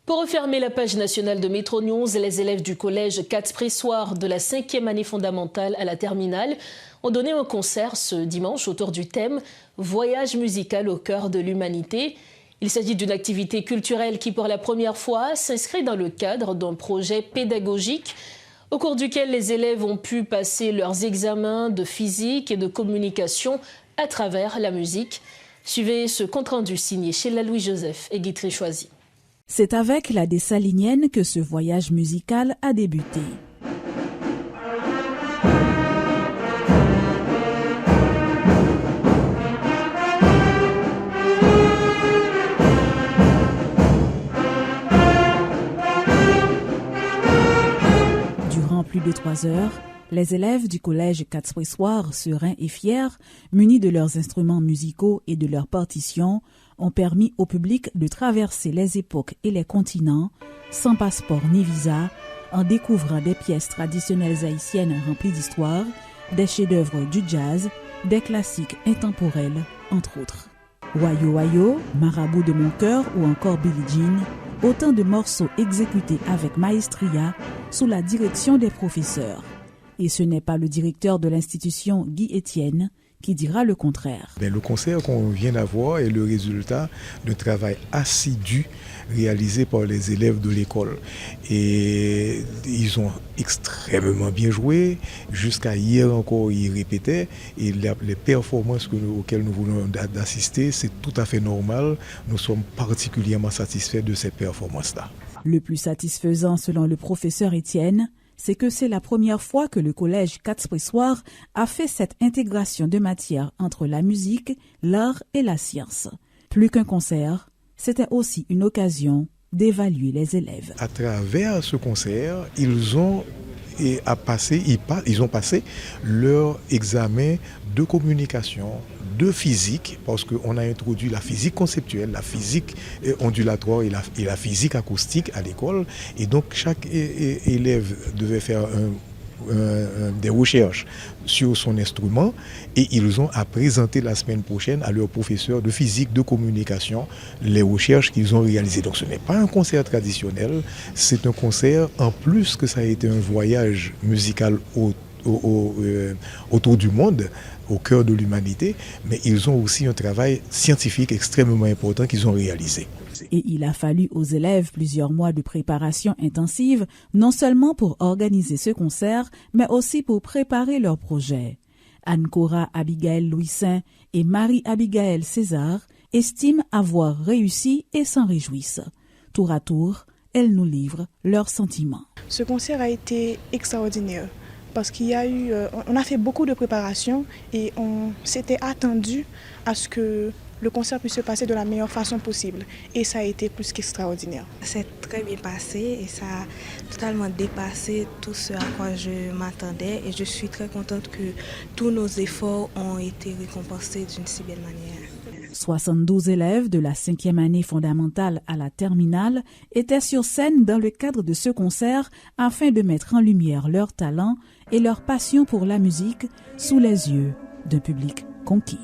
Pour refermer la page nationale de Métro News, les élèves du collège Katz-Pressoir de la 5e année fondamentale à la terminale ont donné un concert ce dimanche autour du thème « Voyage musical au cœur de l'humanité ». Il s'agit d'une activité culturelle qui, pour la première fois, s'inscrit dans le cadre d'un projet pédagogique au cours duquel les élèves ont pu passer leurs examens de physique et de communication à travers la musique. Suivez ce compte-rendu signé Sheila Louis-Joseph et Guitry Choisy. C'est avec la Dessalinienne que ce voyage musical a débuté. Durant plus de 3 heures, les élèves du collège Katz-Pressoir, sereins et fiers, munis de leurs instruments musicaux et de leurs partitions, ont permis au public de traverser les époques et les continents sans passeport ni visa, en découvrant des pièces traditionnelles haïtiennes remplies d'histoire, des chefs-d'œuvre du jazz, des classiques intemporels, entre autres. Wayo Wayo, Marabout de mon cœur ou encore Billie Jean, autant de morceaux exécutés avec maestria sous la direction des professeurs. Et ce n'est pas le directeur de l'institution, Guy Etienne, qui dira le contraire. Le concert qu'on vient d'avoir est le résultat d'un travail assidu réalisé par les élèves de l'école. Et ils ont extrêmement bien joué. Jusqu'à hier encore, ils répétaient. Et les performances auxquelles nous voulons assister, c'est tout à fait normal. Nous sommes particulièrement satisfaits de ces performances-là. Le plus satisfaisant, selon le professeur Etienne, c'est que c'est la première fois que le collège Katz-Pressoir a fait cette intégration de matières entre la musique, l'art et la science. Plus qu'un concert, c'était aussi une occasion d'évaluer les élèves. À travers ce concert, ils ont passé leur examen de communication, de physique, parce qu'on a introduit la physique conceptuelle, la physique ondulatoire et la physique acoustique à l'école. Et donc chaque élève devait faire des recherches sur son instrument et ils ont à présenter la semaine prochaine à leur professeur de physique de communication les recherches qu'ils ont réalisées. Donc ce n'est pas un concert traditionnel, c'est un concert en plus que ça a été un voyage musical autour du monde, au cœur de l'humanité, mais ils ont aussi un travail scientifique extrêmement important qu'ils ont réalisé. Et il a fallu aux élèves plusieurs mois de préparation intensive, non seulement pour organiser ce concert, mais aussi pour préparer leur projet. Anne-Cora Abigail Louisin et Marie-Abigail César estiment avoir réussi et s'en réjouissent. Tour à tour, elles nous livrent leurs sentiments. Ce concert a été extraordinaire. Parce on a fait beaucoup de préparation et on s'était attendu à ce que le concert puisse se passer de la meilleure façon possible. Et ça a été plus qu'extraordinaire. C'est très bien passé et ça a totalement dépassé tout ce à quoi je m'attendais. Et je suis très contente que tous nos efforts ont été récompensés d'une si belle manière. 72 élèves de la 5e année fondamentale à la terminale étaient sur scène dans le cadre de ce concert afin de mettre en lumière leur talent et leur passion pour la musique sous les yeux d'un public conquis.